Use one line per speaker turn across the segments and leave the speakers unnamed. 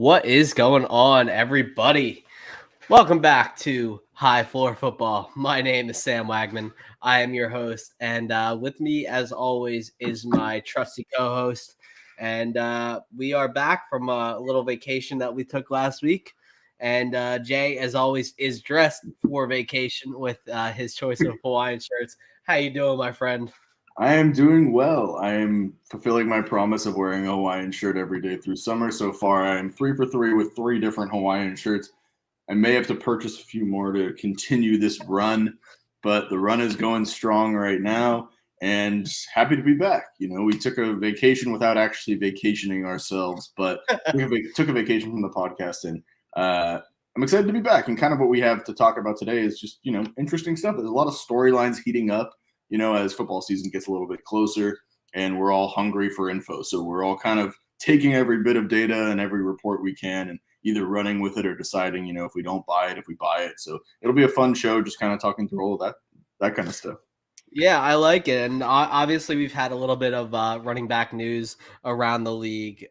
What is going on, everybody? Welcome back to High Floor Football. My name is Sam Wagman. I am your host, and with me, as always, is my trusty co-host. And we are back from a little vacation that we took last week. And Jay, as always, is dressed for vacation with his choice of Hawaiian shirts. How you doing, my friend?
I am doing well. I am fulfilling my promise of wearing a Hawaiian shirt every day through summer. So far, I am 3 for 3 with 3 different Hawaiian shirts. I may have to purchase a few more to continue this run, but the run is going strong right now and happy to be back. We took a vacation without actually vacationing ourselves, but we took a vacation from the podcast, and I'm excited to be back. And kind of what we have to talk about today is just, interesting stuff. There's a lot of storylines heating up, as football season gets a little bit closer, and we're all hungry for info. So we're all kind of taking every bit of data and every report we can and either running with it or deciding, if we don't buy it, if we buy it. So it'll be a fun show, just kind of talking through all of that kind of stuff.
Yeah, I like it. And obviously we've had a little bit of running back news around the league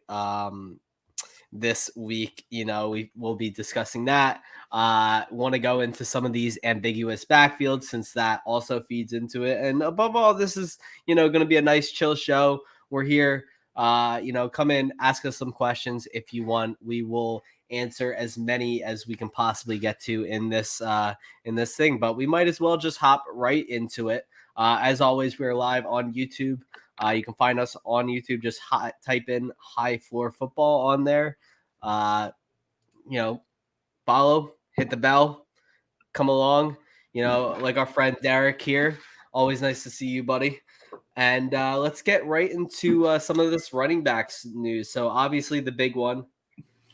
this week. We will be discussing that. Want to go into some of these ambiguous backfields since that also feeds into it. And above all, this is, going to be a nice chill show. We're here, come in, ask us some questions if you want. We will answer as many as we can possibly get to in this thing, but we might as well just hop right into it. As always, we're live on YouTube. You can find us on YouTube. Just type in High Floor Football on there. Follow, hit the bell, come along. Like our friend Derek here. Always nice to see you, buddy. And let's get right into some of this running backs news. So obviously the big one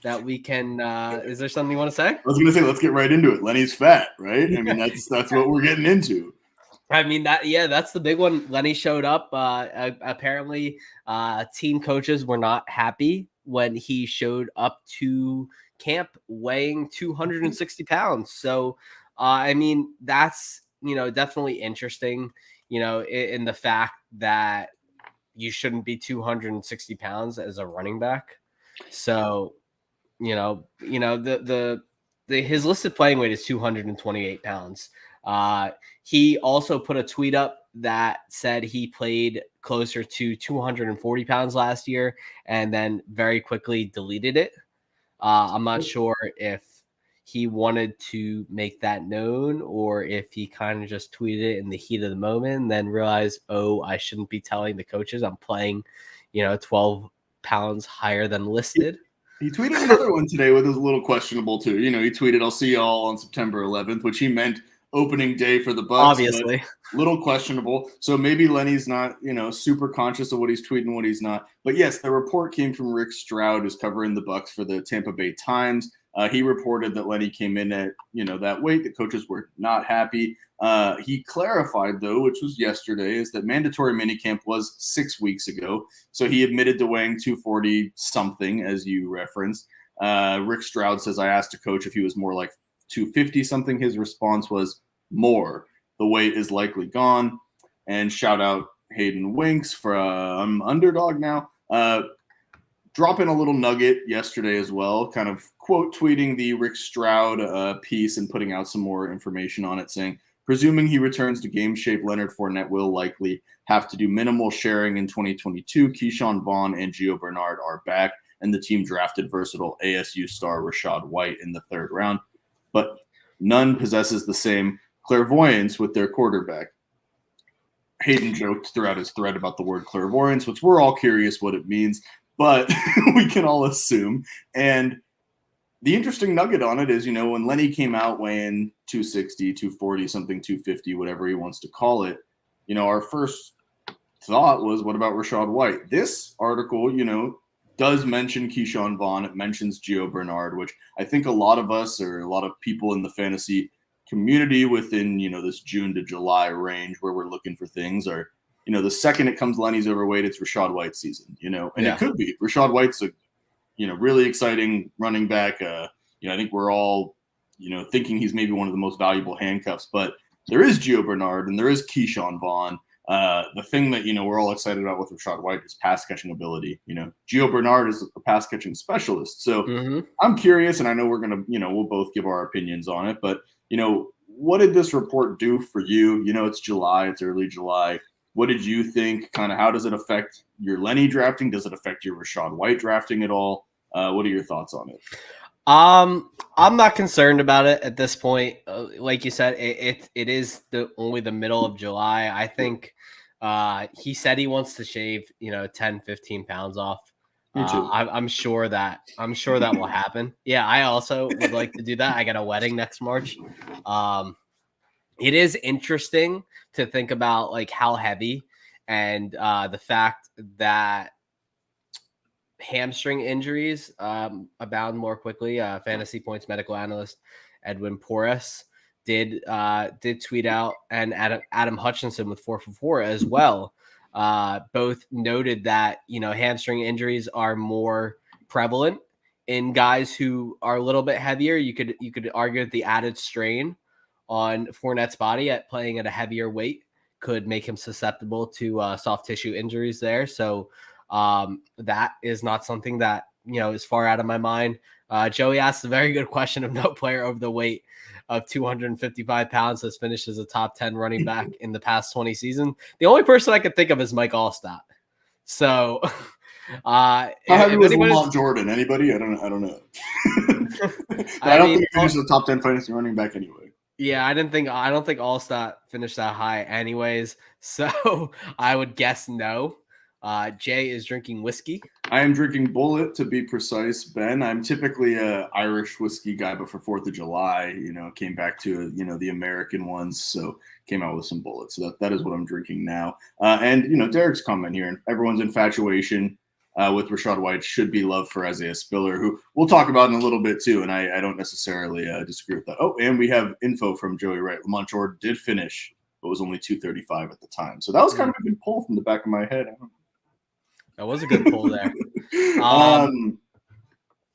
that we can. Is there something you want to say?
I was going to say, let's get right into it. Lenny's fat, right? I mean, that's what we're getting into.
I mean, that's the big one. Lenny showed up. Apparently, team coaches were not happy when he showed up to camp weighing 260 pounds. So, I mean, that's, definitely interesting, in the fact that you shouldn't be 260 pounds as a running back. So, his listed playing weight is 228 pounds. He also put a tweet up that said he played closer to 240 pounds last year and then very quickly deleted it. I'm not sure if he wanted to make that known or if he kind of just tweeted it in the heat of the moment and then realized, I shouldn't be telling the coaches I'm playing, 12 pounds higher than listed.
He tweeted another one today with was a little questionable too. He tweeted, "I'll see y'all on September 11th," which he meant opening day for the Bucs.
Obviously.
Little questionable. So maybe Lenny's not, super conscious of what he's tweeting, what he's not. But yes, the report came from Rick Stroud, who's covering the Bucs for the Tampa Bay Times. He reported that Lenny came in at, that weight. The coaches were not happy. He clarified, though, which was yesterday, is that mandatory minicamp was 6 weeks ago. So he admitted to weighing 240 something, as you referenced. Rick Stroud says, "I asked a coach if he was more like 250 something." His response was more. The weight is likely gone. And shout out Hayden Winks from Underdog now. Dropping a little nugget yesterday as well, kind of quote tweeting the Rick Stroud piece and putting out some more information on it, saying, "Presuming he returns to game shape, Leonard Fournette will likely have to do minimal sharing in 2022. Keyshawn Vaughn and Gio Bernard are back, and the team drafted versatile ASU star Rashaad White in the 3rd round. But none possesses the same clairvoyance with their quarterback." Hayden joked throughout his thread about the word clairvoyance, which we're all curious what it means, but we can all assume. And the interesting nugget on it is, when Lenny came out weighing 260, 240, something, 250, whatever he wants to call it, our first thought was, what about Rashaad White? This article, does mention Keyshawn Vaughn. It mentions Gio Bernard, which I think a lot of us or a lot of people in the fantasy community within, this June to July range where we're looking for things are, the second it comes Lenny's overweight, it's Rashaad White's season, and It could be. Rashaad White's a, really exciting running back. I think we're all, thinking he's maybe one of the most valuable handcuffs, but there is Gio Bernard and there is Keyshawn Vaughn. The thing that, we're all excited about with Rashaad White is pass catching ability. Gio Bernard is a pass catching specialist. So I'm curious, and I know we're going to, we'll both give our opinions on it, but, what did this report do for you? It's July, it's early July. What did you think? Kind of how does it affect your Lenny drafting? Does it affect your Rashaad White drafting at all? What are your thoughts on it?
I'm not concerned about it at this point. Like you said, it is only the middle of July. I think he said he wants to shave 10, 15 pounds off. I'm sure that will happen. Yeah, I also would like to do that. I got a wedding next March. It is interesting to think about like how heavy and the fact that hamstring injuries abound more quickly. Fantasy Points medical analyst Edwin Porras did tweet out, and Adam Hutchinson with 4for4 as well. Both noted that hamstring injuries are more prevalent in guys who are a little bit heavier. You could argue that the added strain on Fournette's body at playing at a heavier weight could make him susceptible to soft tissue injuries there. So that is not something that is far out of my mind. Joey asked a very good question of no player over the weight of 255 pounds has finished as a top 10 running back in the past 20 seasons. The only person I could think of is Mike Allstott. So
how heavy was Lamont Jordan? Anybody? I don't know. I don't think he finished the top 10 fantasy running back anyway.
Yeah, I don't think Allstott finished that high anyways. So I would guess no. Jay is drinking whiskey.
I am drinking Bullet, to be precise, Ben. I'm typically a Irish whiskey guy, but for 4th of July, came back to, the American ones. So came out with some Bullet. So that is what I'm drinking now. And, Derek's comment here, and everyone's infatuation with Rashaad White should be love for Isaiah Spiller, who we'll talk about in a little bit too. And I don't necessarily disagree with that. Oh, and we have info from Joey Wright. Lamont Jordan did finish, but was only 235 at the time. So that was kind of a good pull from the back of my head.
That was a good pull there.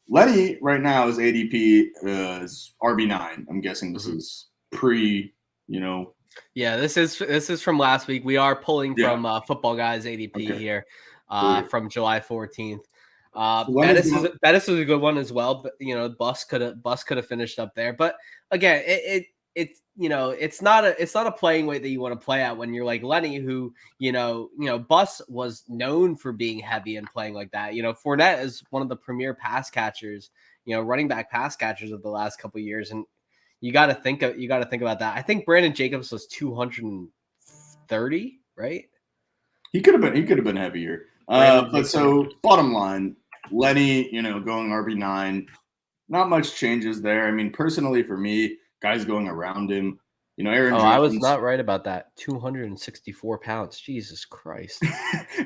Lenny right now is ADP is RB9. I'm guessing this is pre,
Yeah, this is from last week. We are pulling from Football Guys ADP here from July 14th. Bettis is a good one as well, but Bus could have finished up there. But again, it's not a playing weight that you want to play at when you're like Lenny, who Bus was known for being heavy and playing like that. Fournette is one of the premier pass catchers, running back pass catchers of the last couple of years, and you got to think about that. I think Brandon Jacobs was 230, right?
He could have been heavier. But so bottom line, Lenny, going RB9, not much changes there. I mean, personally for me, guys going around him, Aaron Jones.
I was not right about that. 264 pounds. Jesus Christ.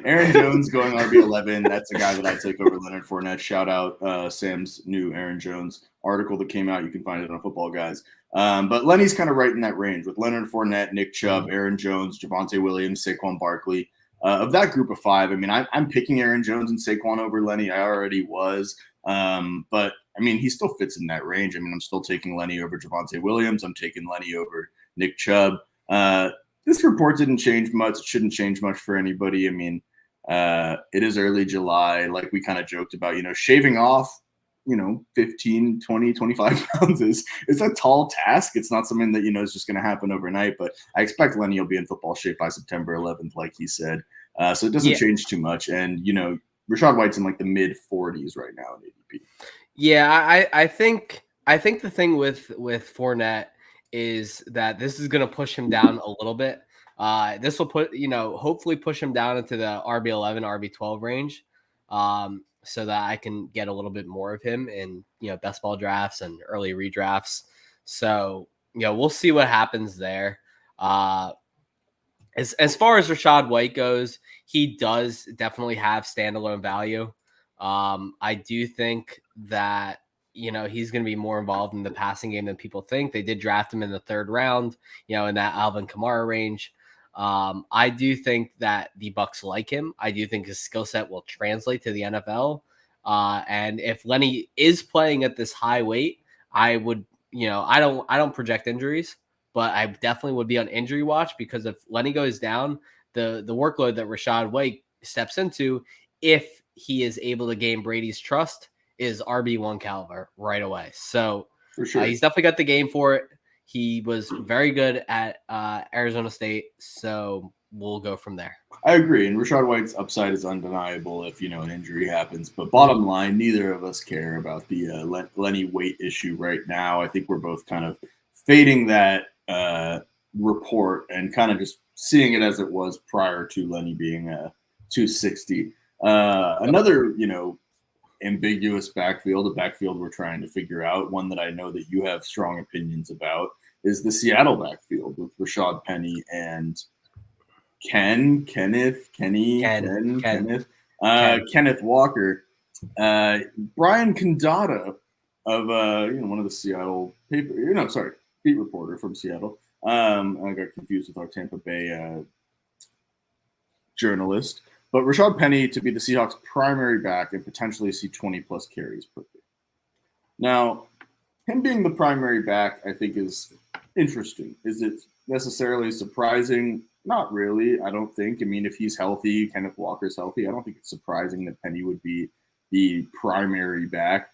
Aaron Jones going RB11. That's a guy that I take over Leonard Fournette. Shout out Sam's new Aaron Jones article that came out. You can find it on Football Guys. But Lenny's kind of right in that range with Leonard Fournette, Nick Chubb, Aaron Jones, Javonte Williams, Saquon Barkley. Of that group of 5, I mean, I'm picking Aaron Jones and Saquon over Lenny. I already was. But, I mean, he still fits in that range. I mean, I'm still taking Lenny over Javonte Williams. I'm taking Lenny over Nick Chubb. This report didn't change much. It shouldn't change much for anybody. I mean, it is early July. Like we kind of joked about, shaving off, 15, 20, 25 pounds is a tall task. It's not something that, is just going to happen overnight. But I expect Lenny will be in football shape by September 11th, like he said. So it doesn't change too much. And, Rashaad White's in like the mid 40s right now in ADP.
Yeah, I think the thing with Fournette is that this is going to push him down a little bit. This will hopefully push him down into the RB11, RB12 range, so that I can get a little bit more of him in best ball drafts and early redrafts. So we'll see what happens there. As far as Rashaad White goes, he does definitely have standalone value. I do think that he's going to be more involved in the passing game than people think. They did draft him in the 3rd round, in that Alvin Kamara range. I do think that the Bucs like him. I do think his skill set will translate to the NFL. And if Lenny is playing at this high weight, I would, I don't project injuries, but I definitely would be on injury watch, because if Lenny goes down, the workload that Rashaad White steps into, if he is able to gain Brady's trust, is RB1 caliber right away. So
For sure.
he's definitely got the game for it. He was very good at Arizona State, so we'll go from there.
I agree, and Rashaad White's upside is undeniable if an injury happens. But bottom line, neither of us care about the Lenny Waite issue right now. I think we're both kind of fading that report and kind of just seeing it as it was prior to Lenny being 260. Another, ambiguous backfield, a backfield we're trying to figure out, one that I know that you have strong opinions about, is the Seattle backfield with Rashaad Penny and Kenneth Walker. Brian Condata of one of the Seattle beat reporter from Seattle. I got confused with our Tampa Bay journalist. But Rashaad Penny to be the Seahawks' primary back and potentially see 20-plus carries per game. Now, him being the primary back, I think, is interesting. Is it necessarily surprising? Not really, I don't think. I mean, if he's healthy, Kenneth Walker's healthy, I don't think it's surprising that Penny would be the primary back.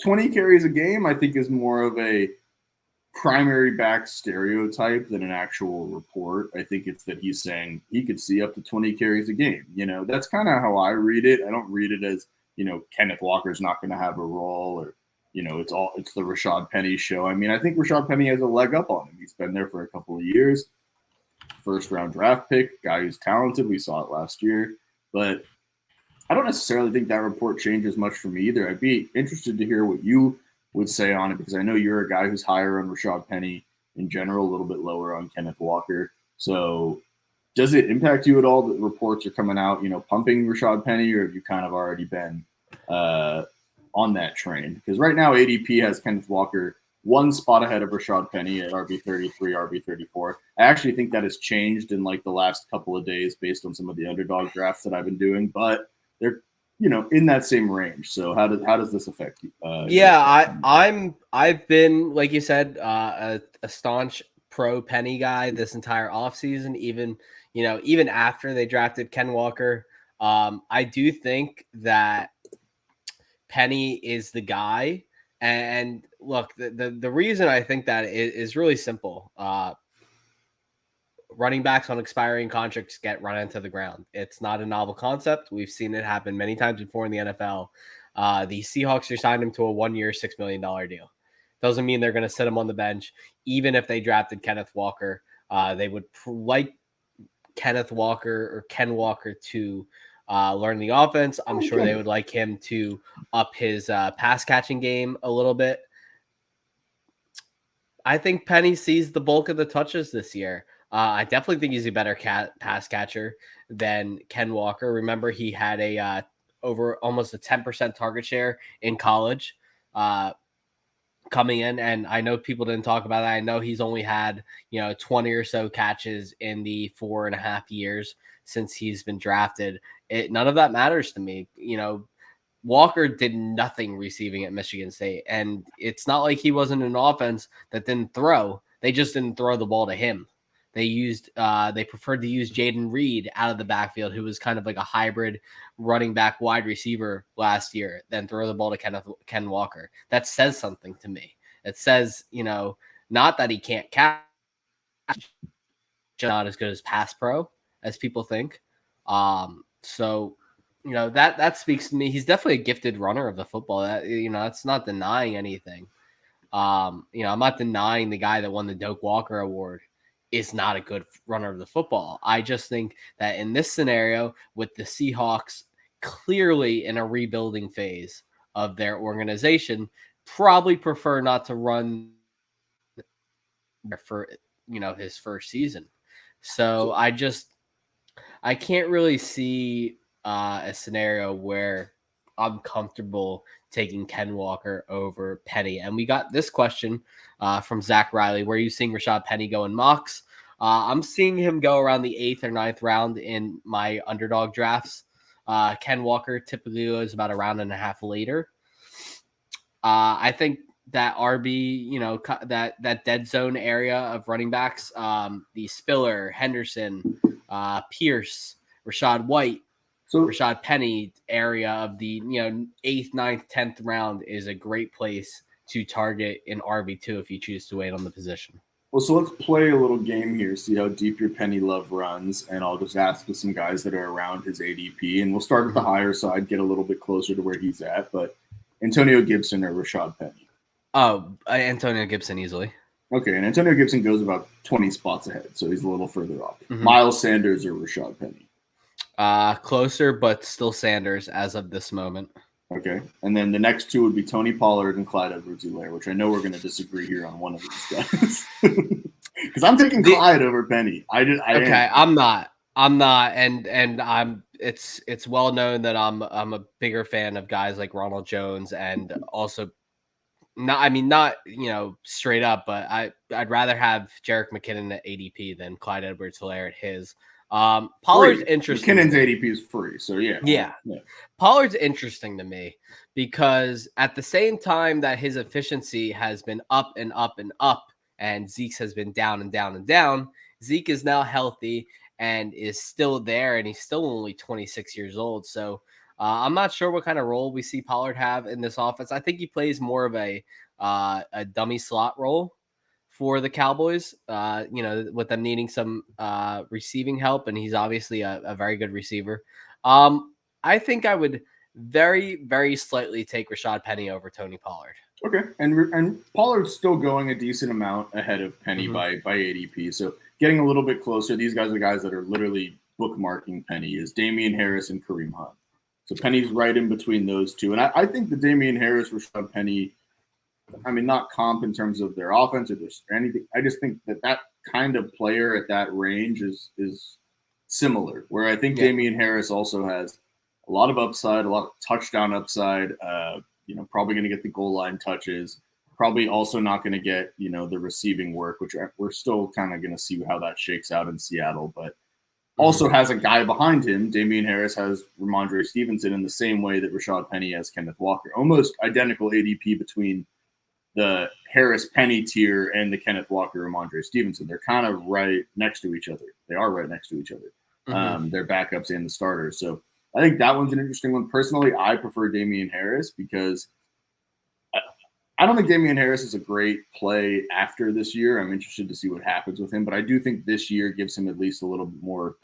20 carries a game, I think, is more of a primary back stereotype than an actual report. I think it's that he's saying he could see up to 20 carries a game. That's kind of how I read it. I don't read it as, Kenneth Walker's not going to have a role or, it's the Rashaad Penny show. I mean, I think Rashaad Penny has a leg up on him. He's been there for a couple of years. First round draft pick, guy who's talented. We saw it last year, but I don't necessarily think that report changes much for me either. I'd be interested to hear what you would say on it, because I know you're a guy who's higher on Rashaad Penny in general, a little bit lower on Kenneth Walker. So does it impact you at all that reports are coming out, pumping Rashaad Penny, or have you kind of already been on that train? Because right now ADP has Kenneth Walker one spot ahead of Rashaad Penny at RB33, RB34. I actually think that has changed in the last couple of days based on some of the underdog drafts that I've been doing, but they're in that same range. So how does this affect you?
I've been, like you said, a staunch pro Penny guy this entire offseason, even after they drafted Ken Walker. I do think that Penny is the guy. And look, the reason I think that is really simple. Running backs on expiring contracts get run into the ground. It's not a novel concept. We've seen it happen many times before in the NFL. The Seahawks signed him to a 1-year, $6 million deal. Doesn't mean they're going to sit him on the bench. Even if they drafted Kenneth Walker, they would like Kenneth Walker or Ken Walker to learn the offense. I'm sure they would like him to up his pass catching game a little bit. I think Penny sees the bulk of the touches this year. I definitely think he's a better pass catcher than Ken Walker. Remember, he had a over almost a 10% target share in college coming in. And I know people didn't talk about that. I know he's only had, 20 or so catches in the 4.5 years since he's been drafted. None of that matters to me. Walker did nothing receiving at Michigan State. And it's not like he wasn't an offense that didn't throw. They just didn't throw the ball to him. They preferred to use Jaden Reed out of the backfield, who was kind of like a hybrid running back wide receiver last year, than throw the ball to Ken Walker. That says something to me. It says, not that he can't catch, not as good as pass pro as people think. So that speaks to me. He's definitely a gifted runner of the football. That's not denying anything. I'm not denying the guy that won the Doak Walker Award is not a good runner of the football. I just think that in this scenario, with the Seahawks clearly in a rebuilding phase of their organization, probably prefer not to run for his first season. So I can't really see a scenario where I'm comfortable taking Ken Walker over Penny. And we got this question from Zach Riley. Where are you seeing Rashaad Penny go in mocks? I'm seeing him go around the 8th or 9th round in my underdog drafts. Ken Walker typically goes about a round and a half later. I think that RB, that dead zone area of running backs, the Spiller, Henderson, Pierce, Rachaad White,
So
Rashaad Penny area of the 8th, 9th, 10th round is a great place to target in RB2 if you choose to wait on the position.
Well, so let's play a little game here, see how deep your Penny love runs, and I'll just ask with some guys that are around his ADP, and we'll start at the higher side, get a little bit closer to where he's at, but Antonio Gibson or Rashaad Penny?
Oh, Antonio Gibson easily.
Okay, and Antonio Gibson goes about 20 spots ahead, so he's a little further off. Miles Sanders or Rashaad Penny?
Closer, but still Sanders as of this moment.
Okay, and then the next two would be Tony Pollard and Clyde Edwards-Helaire, which I know we're going to disagree here on one of these guys. Because I'm taking Clyde over Penny. I'm
not, and it's well known that I'm a bigger fan of guys like Ronald Jones, and also not straight up, but I'd rather have Jerick McKinnon at ADP than Clyde Edwards-Helaire at his. Pollard's interesting.
McKinnon's ADP is free, so yeah.
Pollard's interesting to me because at the same time that his efficiency has been up and up and up, and Zeke's has been down and down and down, Zeke is now healthy and is still there, and he's still only 26 years old. So I'm not sure what kind of role we see Pollard have in this offense. I think he plays more of a dummy slot role for the Cowboys, with them needing some receiving help, and he's obviously a very good receiver. I think I would very, very slightly take Rashaad Penny over Tony Pollard.
Okay, and Pollard's still going a decent amount ahead of Penny by ADP, so getting a little bit closer. These guys are guys that are literally bookmarking Penny is Damian Harris and Kareem Hunt. So Penny's right in between those two, and I think the Damian Harris, Rashaad Penny, not comp in terms of their offense or anything. I just think that kind of player at that range is similar, where I think Damian Harris also has a lot of upside, a lot of touchdown upside, probably going to get the goal line touches, probably also not going to get, the receiving work, which we're still kind of going to see how that shakes out in Seattle, but also has a guy behind him. Damian Harris has Ramondre Stevenson in the same way that Rashaad Penny has Kenneth Walker, almost identical ADP between the Harris-Penny tier and the Kenneth Walker-Ramondre Stevenson. They're kind of right next to each other. They are right next to each other. Their backups and the starters. So I think that one's an interesting one. Personally, I prefer Damian Harris because I don't think Damian Harris is a great play after this year. I'm interested to see what happens with him, but I do think this year gives him at least a little bit more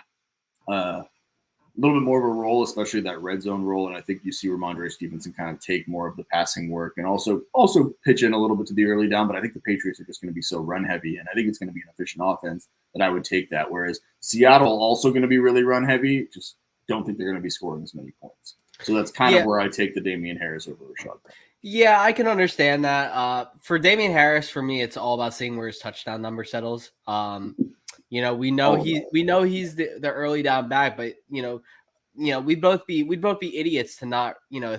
of a role, especially that red zone role. And I think you see Ramondre Stevenson kind of take more of the passing work and also pitch in a little bit to the early down. But I think the Patriots are just going to be so run heavy, and I think it's going to be an efficient offense that I would take that. Whereas Seattle also going to be really run heavy. Just don't think they're going to be scoring as many points. So that's kind of where I take the Damian Harris over Rashaad.
Yeah, I can understand that. For Damian Harris, for me, it's all about seeing where his touchdown number settles. We know he's the early down back, but we'd both be idiots to not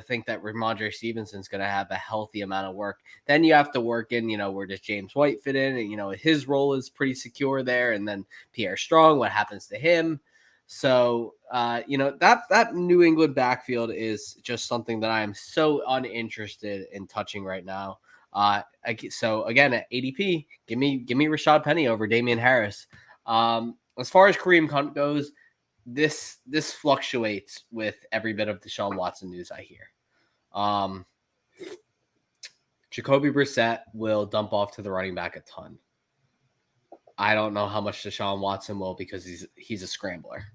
think that Ramondre Stevenson's going to have a healthy amount of work. Then you have to work in where does James White fit in, and his role is pretty secure there, and then Pierre Strong, what happens to him? So that New England backfield is just something that I am so uninterested in touching right now. So again, at ADP, give me Rashaad Penny over Damian Harris. As far as Kareem Hunt goes, this fluctuates with every bit of Deshaun Watson news I hear. Jacoby Brissett will dump off to the running back a ton. I don't know how much Deshaun Watson will because he's a scrambler.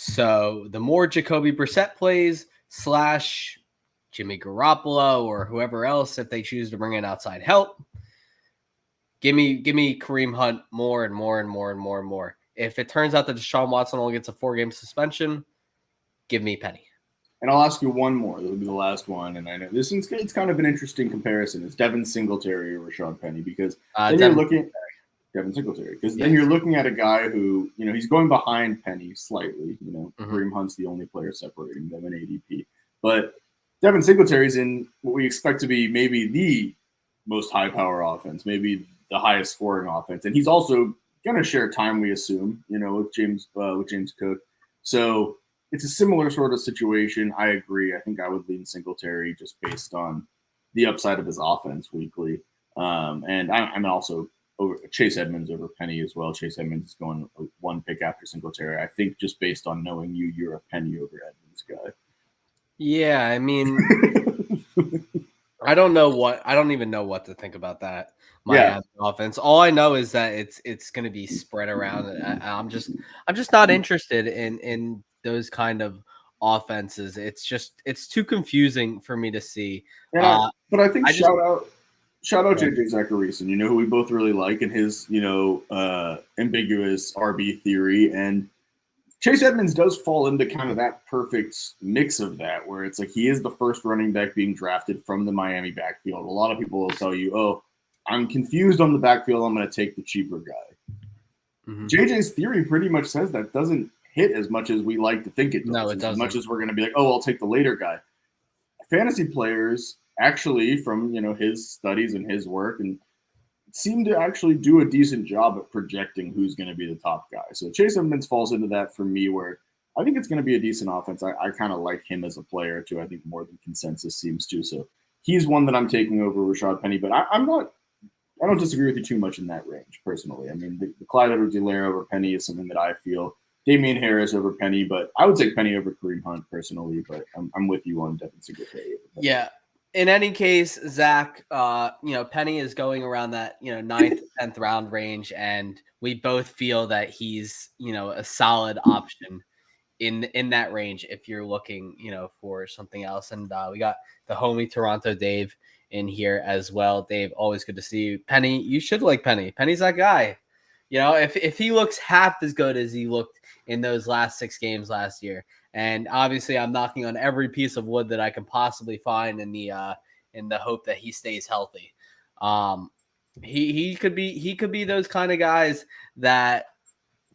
So the more Jacoby Brissett plays / Jimmy Garoppolo or whoever else, if they choose to bring in outside help, give me Kareem Hunt more and more and more and more and more. If it turns out that Deshaun Watson only gets a 4-game suspension, give me Penny.
And I'll ask you one more. It'll be the last one. And I know it's kind of an interesting comparison. It's Devin Singletary or Rashaad Penny because you're looking – Devin Singletary, because then you're looking at a guy who, he's going behind Penny slightly. Kareem Hunt's the only player separating them in ADP. But Devin Singletary's in what we expect to be maybe the most high-power offense, maybe the highest scoring offense. And he's also going to share time, we assume, with James Cook. So it's a similar sort of situation. I agree. I think I would lean Singletary just based on the upside of his offense weekly. And I'm also over Chase Edmonds over Penny as well. Chase Edmonds is going one pick after Singletary. I think just based on knowing you, you're a Penny over Edmonds guy.
Yeah, I mean, I don't even know what to think about that. Miami offense. All I know is that it's going to be spread around. I'm just not interested in those kind of offenses. It's too confusing for me to see.
But I think shout out JJ Zacharyson, who we both really like, and his ambiguous RB theory. And Chase Edmonds does fall into kind of that perfect mix of that, where it's like he is the first running back being drafted from the Miami backfield. A lot of people will tell you, "Oh, I'm confused on the backfield. I'm going to take the cheaper guy." Mm-hmm. JJ's theory pretty much says that doesn't hit as much as we like to think it does.
No, it doesn't.
As much as we're going to be like, "Oh, I'll take the later guy." Fantasy players actually, from his studies and his work, and seem to actually do a decent job at projecting who's going to be the top guy. So Chase Edmonds falls into that for me, where I think it's going to be a decent offense. I kind of like him as a player too. I think more than consensus seems to. So he's one that I'm taking over Rashaad Penny, but I don't disagree with you too much in that range personally. I mean, the Clyde Edwards-Helaire over Penny is something that I feel. Damian Harris over Penny, but I would take Penny over Kareem Hunt personally. But I'm with you on Devin Singletary.
Yeah. In any case, Zach, Penny is going around that 9th, 10th round range, and we both feel that he's a solid option in that range if you're looking for something else. And we got the homie Toronto Dave in here as well. Dave, always good to see you. Penny, you should like Penny. Penny's that guy. If he looks half as good as he looked in those last 6 games last year. And obviously, I'm knocking on every piece of wood that I can possibly find in the hope that he stays healthy. He could be those kind of guys that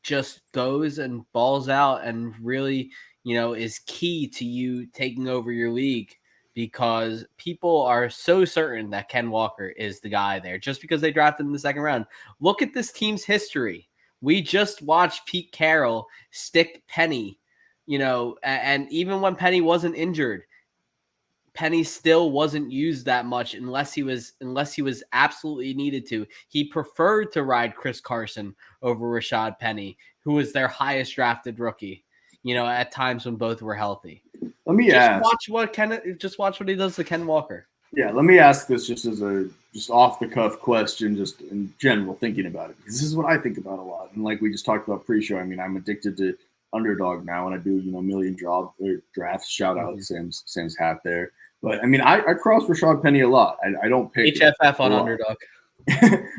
just goes and balls out and really is key to you taking over your league, because people are so certain that Ken Walker is the guy there just because they drafted in the 2nd round. Look at this team's history. We just watched Pete Carroll stick Penny. And even when Penny wasn't injured, Penny still wasn't used that much unless he was absolutely needed to. He preferred to ride Chris Carson over Rashaad Penny, who was their highest drafted rookie, at times when both were healthy.
Let me
watch what he does to Ken Walker.
Yeah, let me ask this just as a off the cuff question, just in general thinking about it, because this is what I think about a lot. And like we just talked about pre-show, I mean, I'm addicted to Underdog now, and I do a million drafts. Shout out Sam's hat there. But I mean, I cross Rashaad Penny a lot. I don't pick
HFF on Underdog.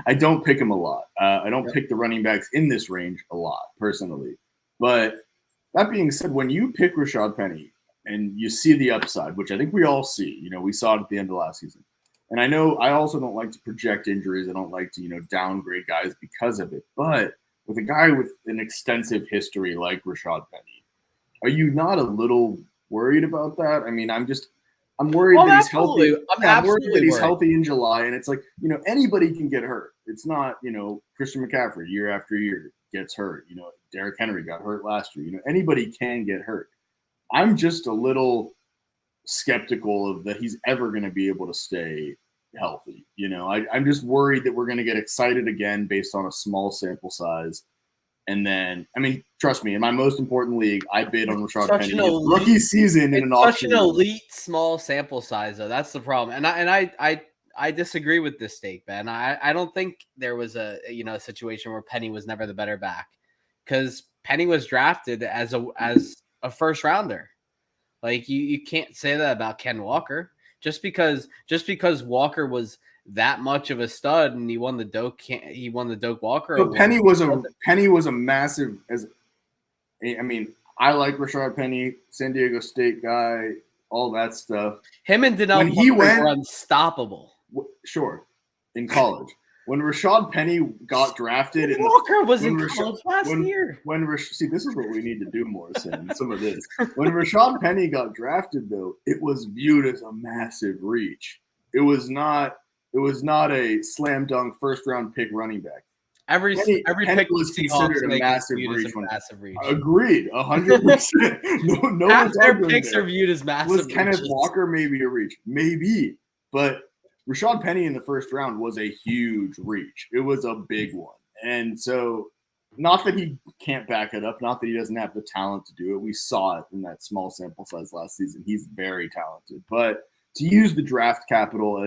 I don't pick him a lot. I don't pick the running backs in this range a lot personally. But that being said, when you pick Rashaad Penny and you see the upside, which I think we all see, we saw it at the end of last season. And I know I also don't like to project injuries. I don't like to downgrade guys because of it. But with a guy with an extensive history like Rashaad Penny, are you not a little worried about that? I mean, I'm worried that he's healthy. I'm worried that he's healthy in July, and it's like, anybody can get hurt. It's not, Christian McCaffrey year after year gets hurt. Derrick Henry got hurt last year. Anybody can get hurt. I'm just a little skeptical of that he's ever going to be able to stay healthy. I'm just worried that we're going to get excited again based on a small sample size. And then, I mean, trust me, in my most important league, I bid on Rashaad Penny rookie season in an auction.
Such an elite small sample size, though. That's the problem. And I disagree with this take, Ben. I don't think there was a situation where Penny was never the better back, because Penny was drafted as a first rounder. Like you can't say that about Ken Walker. Just because Walker was that much of a stud and he won the Doak Walker.
But Penny was a massive I mean, I like Rashaad Penny, San Diego State guy, all that stuff.
Him and Donnell Walker were unstoppable.
Sure, in college. When Rashaad Penny got drafted,
Walker was in college last year.
See, this is what we need to do more, Sam. Some of this. When Rashaad Penny got drafted, though, it was viewed as a massive reach. It was not a slam dunk first round pick running back.
Every pick
was considered a massive reach. Agreed, 100%. No
half their picks are viewed as massive.
Was Kenneth Walker maybe a reach? Maybe, but Rashaad Penny in the first round was a huge reach. It was a big one. And so, not that he can't back it up, not that he doesn't have the talent to do it. We saw it in that small sample size last season. He's very talented. But to use the draft capital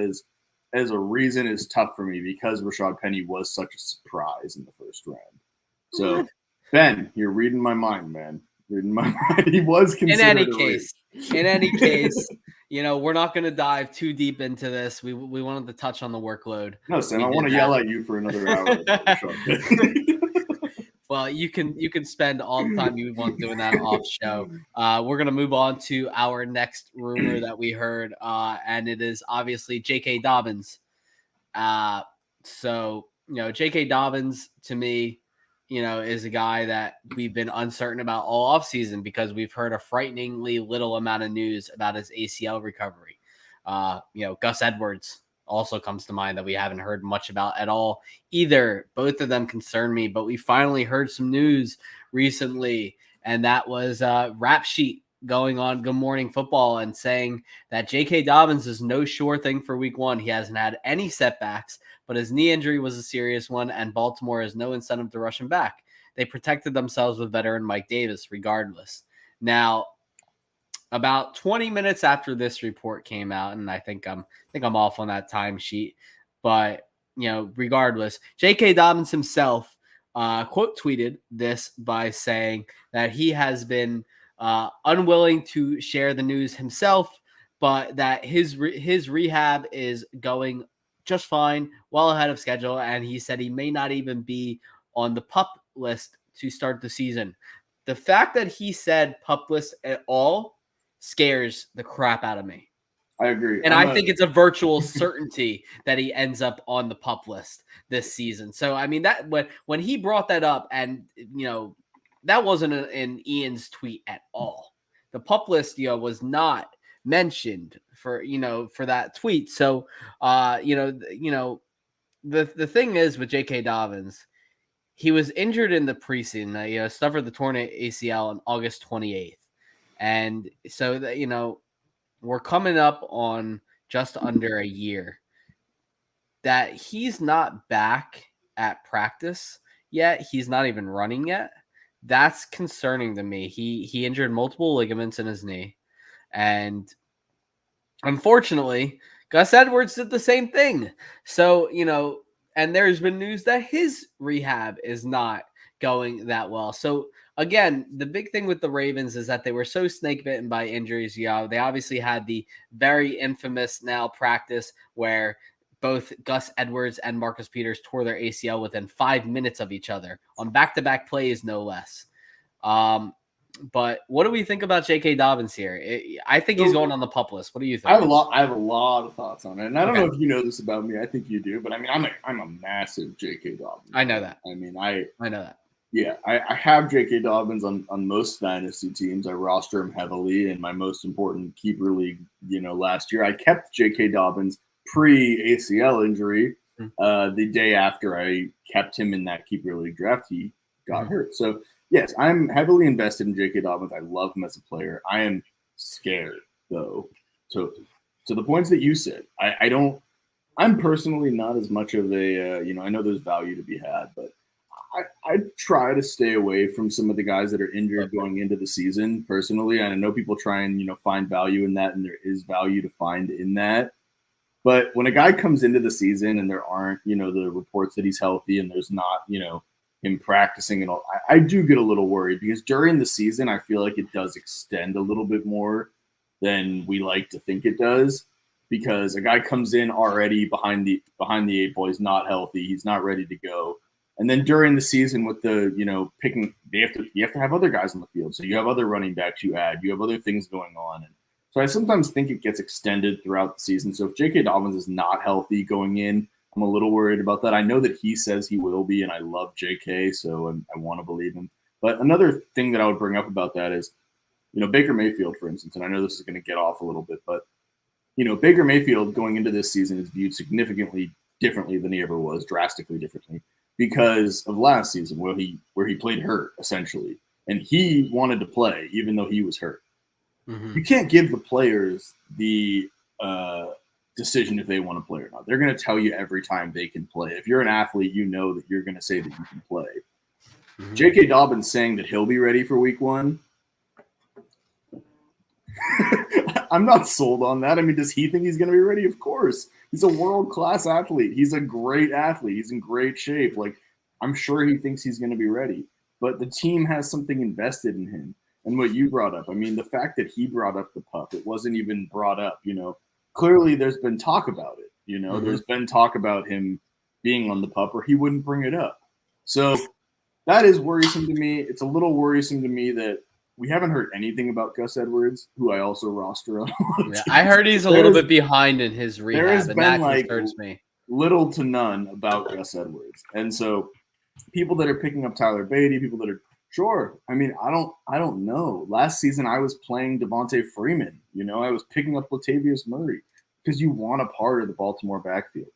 as a reason is tough for me because Rashaad Penny was such a surprise in the first round. So, Ben, you're reading my mind, man. Reading my mind. He was considered
in any case, we're not going to dive too deep into this. We wanted to touch on the workload.
No, Sam, I want to yell at you for another hour.
Well, you can spend all the time you want doing that off show. We're going to move on to our next rumor that we heard, and it is obviously JK Dobbins. So, JK Dobbins to me, is a guy that we've been uncertain about all offseason because we've heard a frighteningly little amount of news about his ACL recovery. Gus Edwards also comes to mind that we haven't heard much about at all either. Both of them concern me, but we finally heard some news recently, and that was Rap Sheet going on Good Morning Football and saying that JK Dobbins is no sure thing for week 1. He hasn't had any setbacks, but his knee injury was a serious one, and Baltimore has no incentive to rush him back. They protected themselves with veteran Mike Davis regardless. Now, about 20 minutes after this report came out, and I think I'm off on that timesheet, but regardless, J.K. Dobbins himself quote tweeted this by saying that he has been unwilling to share the news himself, but that his rehab is going just fine, well ahead of schedule, and he said he may not even be on the PUP list to start the season. The fact that he said PUP list at all scares the crap out of me.
I agree.
And I think it's a virtual certainty that he ends up on the PUP list this season. So, I mean, that when he brought that up, and, that wasn't in Ian's tweet at all. The PUP list, was not mentioned for that tweet. So, the thing is with JK Dobbins, he was injured in the preseason. Suffered the torn ACL on August 28th. And so that, we're coming up on just under a year that he's not back at practice yet. He's not even running yet. That's concerning to me. He injured multiple ligaments in his knee. And unfortunately, Gus Edwards did the same thing. So, and there's been news that his rehab is not going that well. So, again, the big thing with the Ravens is that they were so snake bitten by injuries. They obviously had the very infamous now practice where both Gus Edwards and Marcus Peters tore their ACL within 5 minutes of each other on back-to-back plays, no less. But what do we think about J.K. Dobbins here? I think he's going on the PUP list. What do you think?
I have a lot of thoughts on it, and I don't know if you know this about me. I think you do, but I mean, I'm a massive J.K. Dobbins.
I know that.
I mean, I
know that.
Yeah, I have J.K. Dobbins on most fantasy teams. I roster him heavily in my most important keeper league. Last year I kept J.K. Dobbins pre-ACL injury. The day after I kept him in that keeper league draft, he got hurt. So yes, I'm heavily invested in J.K. Dobbins. I love him as a player. I am scared though, to the points that you said. I'm personally not as much of a I know there's value to be had, but I try to stay away from some of the guys that are injured going into the season personally. And I know people try and, find value in that, and there is value to find in that. But when a guy comes into the season and there aren't, the reports that he's healthy and there's not, him practicing and all, I do get a little worried because during the season, I feel like it does extend a little bit more than we like to think it does, because a guy comes in already behind the eight ball, he's not healthy, he's not ready to go. And then during the season with the, picking, you have to have other guys on the field. So you have other running backs you have other things going on. And so I sometimes think it gets extended throughout the season. So if J.K. Dobbins is not healthy going in, I'm a little worried about that. I know that he says he will be, and I love J.K., so I want to believe him. But another thing that I would bring up about that is, Baker Mayfield, for instance, and I know this is going to get off a little bit, but, Baker Mayfield going into this season is viewed significantly differently than he ever was, drastically differently, because of last season where he played hurt essentially, and he wanted to play even though he was hurt. You can't give the players the decision if they want to play or not. They're going to tell you every time they can play. If you're an athlete, you know that you're going to say that you can play. Mm-hmm. JK Dobbins saying that he'll be ready for week 1. I'm not sold on that. I mean, does he think he's going to be ready? Of course. He's a world-class athlete. He's a great athlete. He's in great shape. Like, I'm sure he thinks he's going to be ready. But the team has something invested in him. And what you brought up, I mean, the fact that he brought up the pup, it wasn't even brought up, Clearly there's been talk about it, Mm-hmm. There's been talk about him being on the pup or he wouldn't bring it up. So that is worrisome to me. It's a little worrisome to me that we haven't heard anything about Gus Edwards, who I also roster on.
Yeah, I heard he's a little bit behind in his rehab,
there has
and
been
that concerns me.
Little to none about Gus Edwards. And so people that are picking up Tyler Beatty, people that are sure. I mean, I don't know. Last season I was playing Devontae Freeman. I was picking up Latavius Murray because you want a part of the Baltimore backfield.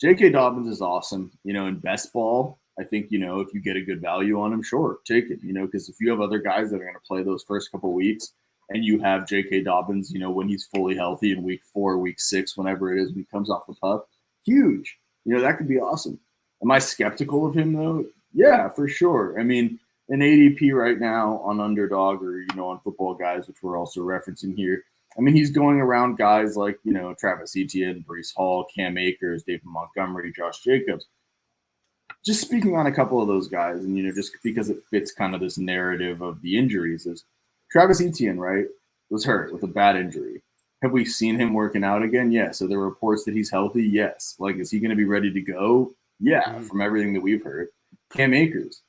JK Dobbins is awesome. In best ball, I think, if you get a good value on him, sure, take it, because if you have other guys that are going to play those first couple of weeks and you have JK Dobbins, when he's fully healthy in week 4, week 6, whenever it is, when he comes off the pup, huge. That could be awesome. Am I skeptical of him, though? Yeah, for sure. I mean, an ADP right now on Underdog or, on Football Guys, which we're also referencing here, I mean, he's going around guys like, Travis Etienne, Breece Hall, Cam Akers, David Montgomery, Josh Jacobs. Just speaking on a couple of those guys, and, just because it fits kind of this narrative of the injuries, is Travis Etienne, right, was hurt with a bad injury. Have we seen him working out again? Yes. So there are reports that he's healthy? Yes. Like, is he going to be ready to go? Yeah, from everything that we've heard. Cam Akers,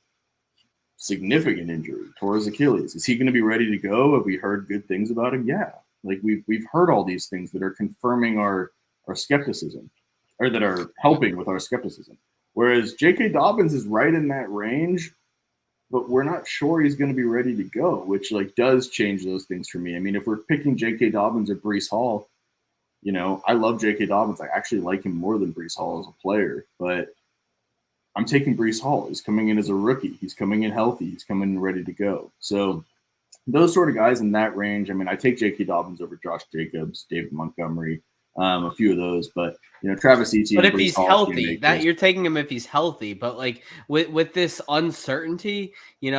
significant injury, tore his Achilles. Is he going to be ready to go? Have we heard good things about him? Yeah. Like, we've heard all these things that are confirming our skepticism, or that are helping with our skepticism. Whereas J.K. Dobbins is right in that range, but we're not sure he's going to be ready to go, which does change those things for me. I mean, if we're picking J.K. Dobbins or Breece Hall, I love J.K. Dobbins. I actually like him more than Breece Hall as a player, but I'm taking Breece Hall. He's coming in as a rookie. He's coming in healthy. He's coming in ready to go. So those sort of guys in that range, I mean, I take J.K. Dobbins over Josh Jacobs, David Montgomery, a few of those, but Travis Etienne.
But if he's healthy, that you're taking him if he's healthy. But with this uncertainty, we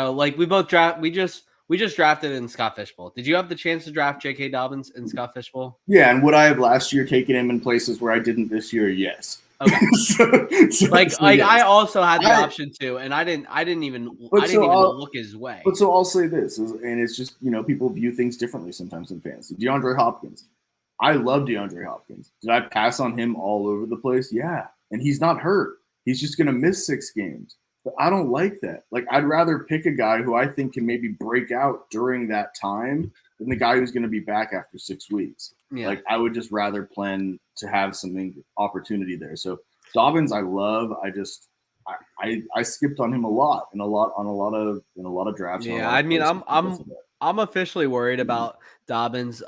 just drafted in Scott Fishbowl. Did you have the chance to draft J.K. Dobbins in Scott Fishbowl?
Yeah, and would I have last year taken him in places where I didn't this year? Yes.
Okay. so yes. I also had the option too, and I didn't even look his way.
But so I'll say this, and it's just people view things differently sometimes in fantasy. DeAndre Hopkins. I love DeAndre Hopkins. Did I pass on him all over the place? Yeah. And he's not hurt. He's just going to miss 6 games. But I don't like that. I'd rather pick a guy who I think can maybe break out during that time than the guy who's going to be back after 6 weeks. Yeah. I would just rather plan to have some opportunity there. So Dobbins, I love. I skipped on him a lot in a lot of drafts.
Yeah, I mean, I'm officially worried about Dobbins.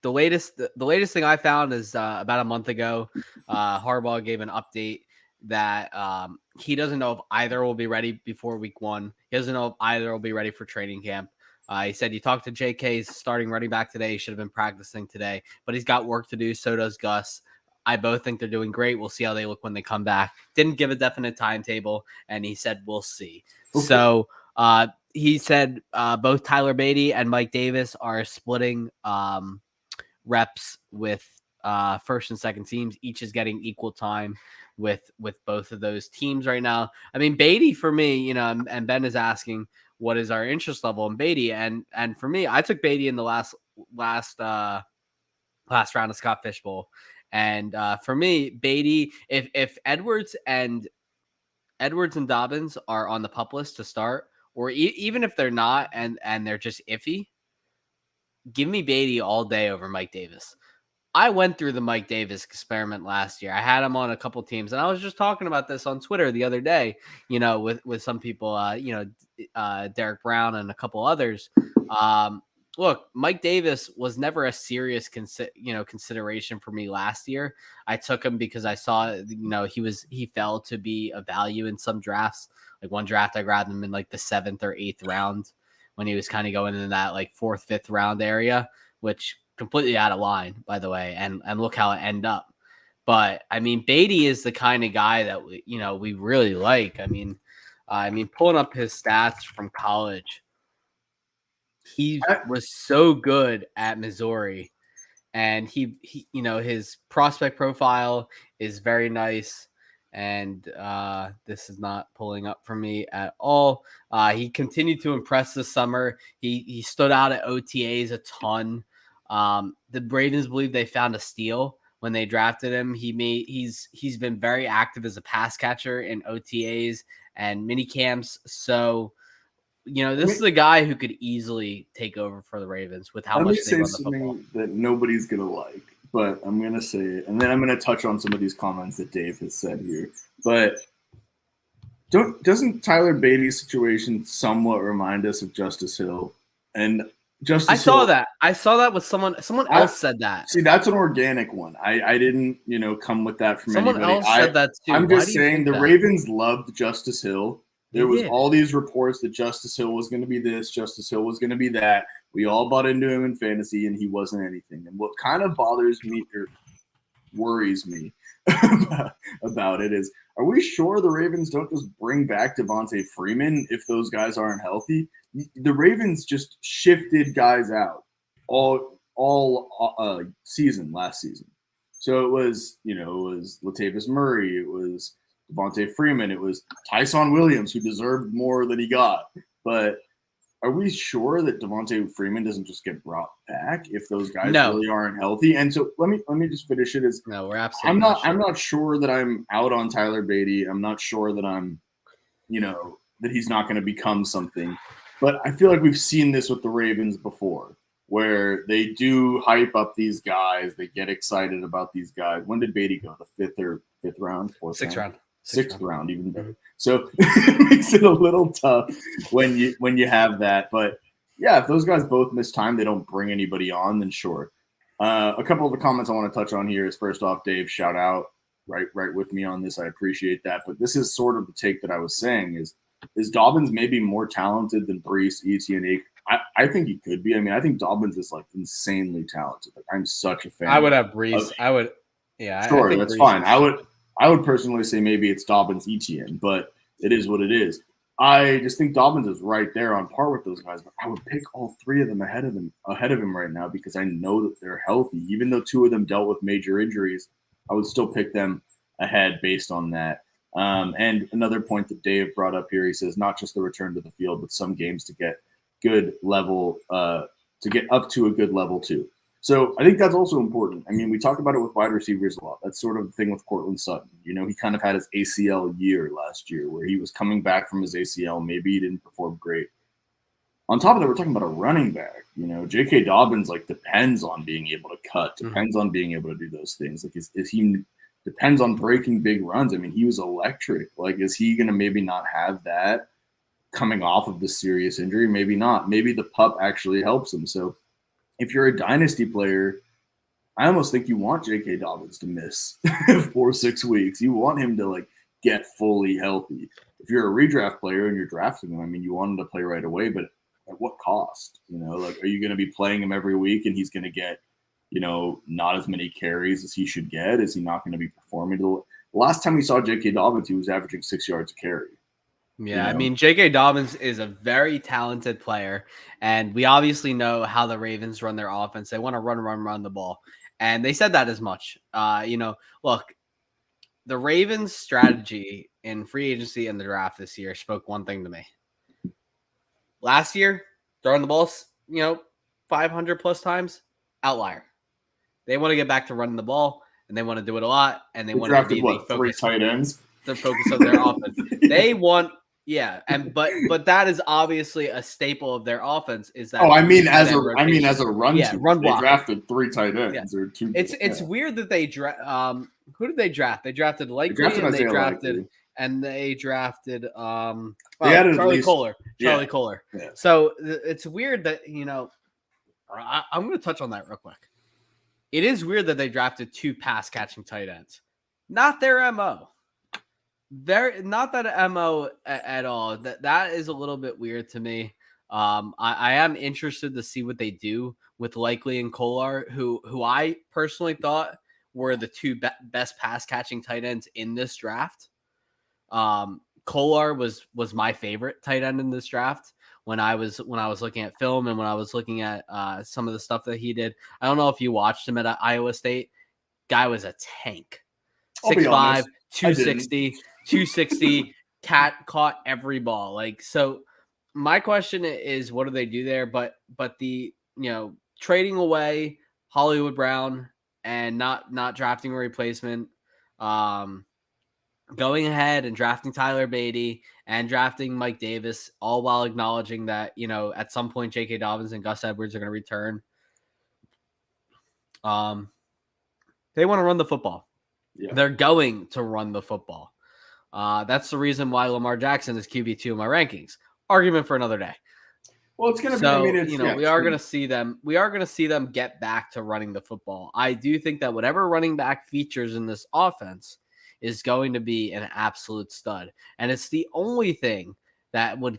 The latest thing I found is about a month ago, Harbaugh gave an update that he doesn't know if either will be ready before week 1. He doesn't know if either will be ready for training camp. He said he talked to JK's starting running back today. He should have been practicing today, but he's got work to do. So does Gus. I both think they're doing great. We'll see how they look when they come back. Didn't give a definite timetable, and he said we'll see. Okay. So he said both Tyler Beatty and Mike Davis are splitting reps with first and second teams. Each is getting equal time with both of those teams right now. I mean, Beatty for me, and Ben is asking what is our interest level in Beatty, and for me, I took Beatty in the last round of Scott Fishbowl, and for me, Beatty, if Edwards and Dobbins are on the pup list to start, or even if they're not and they're just iffy, give me Beatty all day over Mike Davis. I went through the Mike Davis experiment last year. I had him on a couple teams, and I was just talking about this on Twitter the other day, with some people, Derek Brown and a couple others. Look, Mike Davis was never a serious consideration for me last year. I took him because I saw, he fell to be a value in some drafts. Like one draft, I grabbed him in the 7th or 8th round when he was kind of going in that 4th, 5th round area, which completely out of line, by the way, and look how it ended up. But I mean, Beatty is the kind of guy that we really like. I mean, pulling up his stats from college, he was so good at Missouri, and he his prospect profile is very nice. And this is not pulling up for me at all. He continued to impress this summer. He stood out at OTAs a ton. The Ravens believe they found a steal when they drafted him. He's been very active as a pass catcher in OTAs and mini camps. So, this is a guy who could easily take over for the Ravens with how much they run the football.
That nobody's gonna like, but I'm gonna say it, and then I'm gonna touch on some of these comments that Dave has said here. But doesn't Tyler Beatty's situation somewhat remind us of Justice Hill? And I
saw that with someone else said that.
See, that's an organic one. I didn't, come with that from
someone
anybody.
Else said that too.
I'm just saying the Ravens loved Justice Hill. There was all these reports that Justice Hill was going to be this, Justice Hill was going to be that. We all bought into him in fantasy, and he wasn't anything. And what kind of bothers me or worries me about it is, are we sure the Ravens don't just bring back Devontae Freeman if those guys aren't healthy? The Ravens just shifted guys out all season last season. So it was Latavius Murray, it was Devontae Freeman, it was Tyson Williams, who deserved more than he got. But are we sure that Devontae Freeman doesn't just get brought back if those guys really aren't healthy? And so let me just finish it.
No, we're absolutely
I'm not sure that I'm out on Tyler Beatty. I'm not sure that I'm, that he's not going to become something. But I feel like we've seen this with the Ravens before, where they do hype up these guys. They get excited about these guys. When did Beatty go? The fifth round?
Sixth round.
Sixth round, even better. So it makes it a little tough when you have that. But yeah, if those guys both miss time, they don't bring anybody on, then sure. A couple of the comments I want to touch on here is, first off, Dave, shout out, right with me on this. I appreciate that. But this is sort of the take that I was saying is Dobbins maybe more talented than Breece, Etienne? I think he could be. I mean, I think Dobbins is like insanely talented. Like, I'm such a fan.
I would have Breece.
Sure, that's fine. I would personally say maybe it's Dobbins, Etienne, but it is what it is. I just think Dobbins is right there on par with those guys, but I would pick all three of them ahead of him right now because I know that they're healthy. Even though two of them dealt with major injuries, I would still pick them ahead based on that. And another point that Dave brought up here, he says not just the return to the field, but some games to get good level, to get up to a good level too. So I think that's also important. I mean, we talk about it with wide receivers a lot. That's sort of the thing with Courtland Sutton. He kind of had his ACL year last year where he was coming back from his ACL. Maybe he didn't perform great. On top of that, we're talking about a running back. JK Dobbins depends on being able to cut, depends on being able to do those things. He depends on breaking big runs. I mean, he was electric. Is he going to maybe not have that coming off of this serious injury? Maybe not. Maybe the pup actually helps him. So if you're a dynasty player, I almost think you want J.K. Dobbins to miss 4 or 6 weeks. You want him to get fully healthy. If you're a redraft player and you're drafting him, I mean, you want him to play right away, but at what cost? Are you going to be playing him every week and he's going to get, not as many carries as he should get? Is he not going to be performing? The last time we saw J.K. Dobbins, he was averaging 6 yards a carry.
Yeah, I mean, JK Dobbins is a very talented player, and we obviously know how the Ravens run their offense. They want to run the ball, and they said that as much. Look, the Ravens' strategy in free agency and the draft this year spoke one thing to me. Last year, throwing the ball, 500 plus times, outlier. They want to get back to running the ball, and they want to do it a lot, and they want to be the focus.
3 tight ends?
The focus of their offense. They want. Yeah, but that is obviously a staple of their offense. Is that?
As a run.
Yeah, run block.
They drafted 3 tight ends or 2.
It's weird that they who did they draft? They drafted Likely, and they drafted Charlie Kohler. Charlie Kohler. Yeah. So it's weird that I'm going to touch on that real quick. It is weird that they drafted 2 pass catching tight ends. Not their MO. Not that MO at all. That is a little bit weird to me. I am interested to see what they do with Likely and Kolar, who I personally thought were the two best pass catching tight ends in this draft. Kolar was my favorite tight end in this draft when I was looking at film and when I was looking at some of the stuff that he did. I don't know if you watched him at Iowa State. Guy was a tank. 6'5", 260, caught every ball. Like, so my question is, what do they do there? But the, trading away Hollywood Brown and not drafting a replacement, going ahead and drafting Tyler Beatty and drafting Mike Davis, all while acknowledging that, at some point JK Dobbins and Gus Edwards are going to return. They want to run the football. Yeah. They're going to run the football. That's the reason why Lamar Jackson is QB2 in my rankings. Argument for another day.
Well, it's going to be.
We are going to see them. We are going to see them get back to running the football. I do think that whatever running back features in this offense is going to be an absolute stud, and it's the only thing that would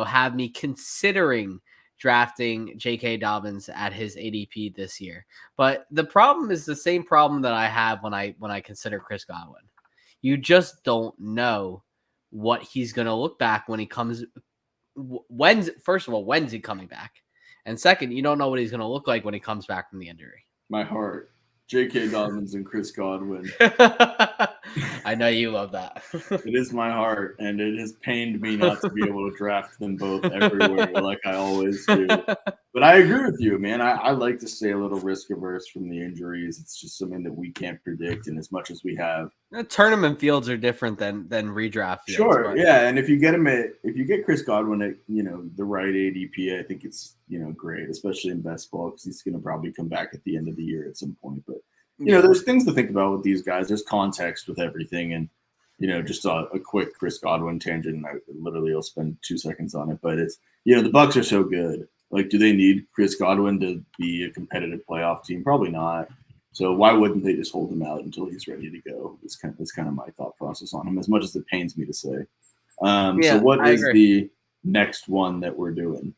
have me considering drafting JK Dobbins at his ADP this year. But the problem is the same problem that I have when I consider Chris Godwin. You just don't know what he's going to look back when he comes. First of all, when's he coming back? And second, you don't know what he's going to look like when he comes back from the injury.
My heart. JK Dobbins and Chris Godwin.
I know you love that.
It is my heart, and it has pained me not to be able to draft them both everywhere like I always do. But I agree with you, man. I like to stay a little risk averse from the injuries. It's just something that we can't predict, and as much as we have.
Tournament fields are different than redraft fields.
Sure, but. Yeah, and if you get Chris Godwin at the right ADP, I think it's great, especially in best ball, because he's going to probably come back at the end of the year at some point. But there's things to think about with these guys. There's context with everything, and just a quick Chris Godwin tangent. And I literally will spend 2 seconds on it, but it's the Bucs are so good. Like, do they need Chris Godwin to be a competitive playoff team? Probably not. So why wouldn't they just hold him out until he's ready to go? That's kind of my thought process on him, as much as it pains me to say. So what is the next one that we're doing?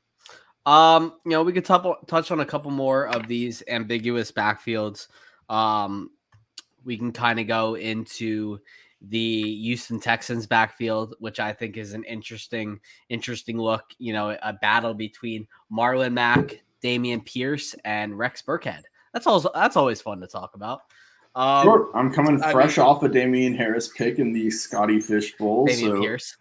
We could touch on a couple more of these ambiguous backfields. We can kind of go into the Houston Texans backfield, which I think is an interesting look. A battle between Marlon Mack, Damian Pierce, and Rex Burkhead. That's always fun to talk about.
Sure. I'm coming fresh off a Damian Harris pick in the Scotty Fish Bowl.
Damian Pierce.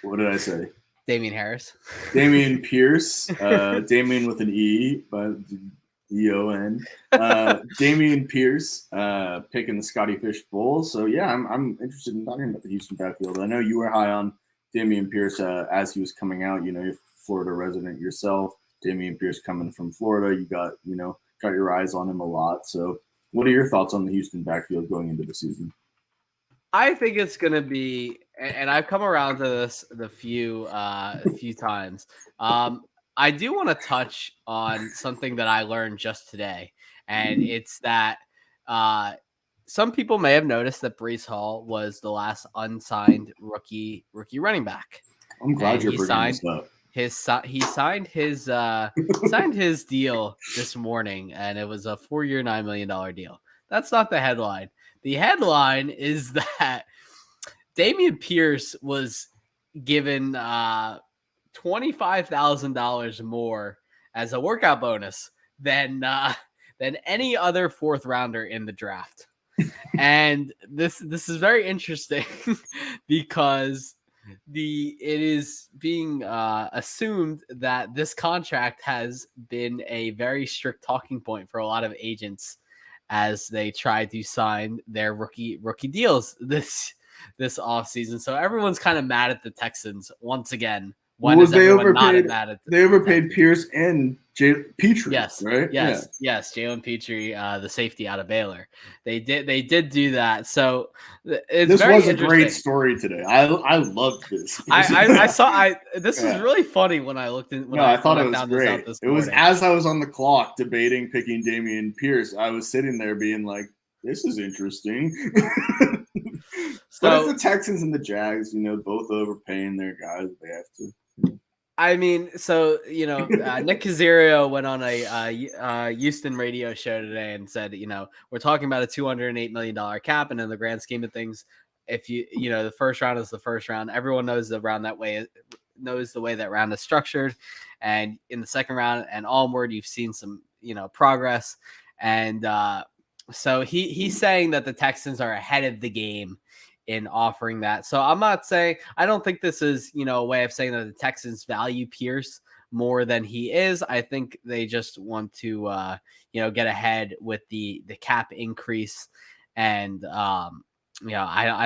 What did I say?
Damian Harris.
Damian Pierce. Damian with an E, but E-O-N. Damian Pierce picking the Scotty Fish Bowl. So, yeah, I'm interested in talking about the Houston backfield. I know you were high on Damian Pierce as he was coming out. You're Florida resident yourself. Damian Pierce coming from Florida. You got your eyes on him a lot. So what are your thoughts on the Houston backfield going into the season?
I think it's going to be, and I've come around to this a few times. I do want to touch on something that I learned just today, and it's that some people may have noticed that Breece Hall was the last unsigned rookie running back.
I'm glad you're bringing this up.
He signed his deal this morning, and it was a 4-year, $9 million deal. That's not the headline. The headline is that Damian Pierce was given $25,000 more as a workout bonus than any other fourth rounder in the draft. And this is very interesting because it is being assumed that this contract has been a very strict talking point for a lot of agents as they try to sign their rookie deals this offseason. So everyone's kind of mad at the Texans once again. When is everyone not mad at
they overpaid Pierce and Petrie?
Yes,
right?
Yes. Jalen Petrie, the safety out of Baylor. They did do that. So this was a
great story today. I loved this.
I saw. This is really funny when I looked in.
I thought it was great. It was as I was on the clock debating picking Damian Pierce. I was sitting there being like, "This is interesting." So it's the Texans and the Jags, both overpaying their guys. They have to.
I mean, so Nick Caserio went on a Houston radio show today and said, we're talking about a $208 million cap, and in the grand scheme of things, if the first round is the first round, everyone knows the way that round is structured, and in the second round and onward, you've seen some progress, and so he's saying that the Texans are ahead of the game in offering that. So I'm not saying, I don't think this is, a way of saying that the Texans value Pierce more than he is. I think they just want to, get ahead with the cap increase. And, I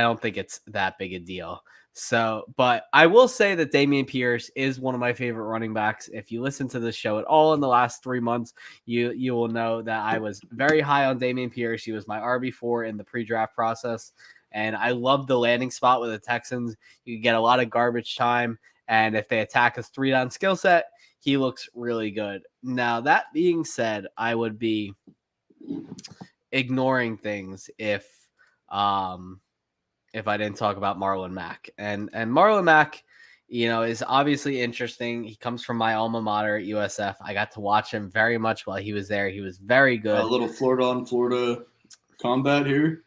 don't think it's that big a deal. So, but I will say that Damian Pierce is one of my favorite running backs. If you listen to the show at all in the last 3 months, you will know that I was very high on Damian Pierce. He was my RB4 in the pre-draft process. And I love the landing spot with the Texans. You get a lot of garbage time. And if they attack his 3-down skill set, he looks really good. Now, that being said, I would be ignoring things if I didn't talk about Marlon Mack. And Marlon Mack, is obviously interesting. He comes from my alma mater at USF. I got to watch him very much while he was there. He was very good.
A little Florida on Florida combat here.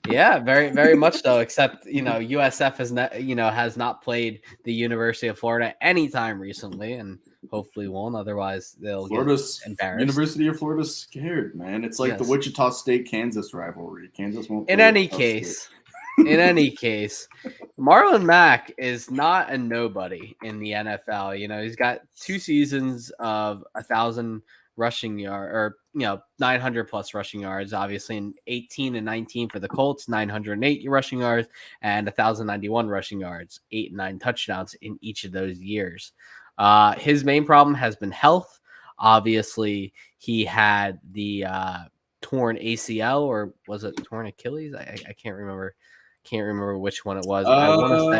Yeah, very, very much so. Except, USF has not played the University of Florida anytime recently, and hopefully won't. Otherwise, they'll get embarrassed.
University of Florida's scared, man. It's like the Wichita State-Kansas rivalry. Kansas won't.
In any case, Marlon Mack is not a nobody in the NFL. He's got 2 seasons of 1,000 rushing yard, or 900 plus rushing yards, obviously in 18 and 19 for the Colts, 908 rushing yards and 1,091 rushing yards, 8 and 9 touchdowns in each of those years. His main problem has been health. Obviously, he had the torn ACL, or was it torn Achilles? I can't remember. Can't remember which one it was. I want to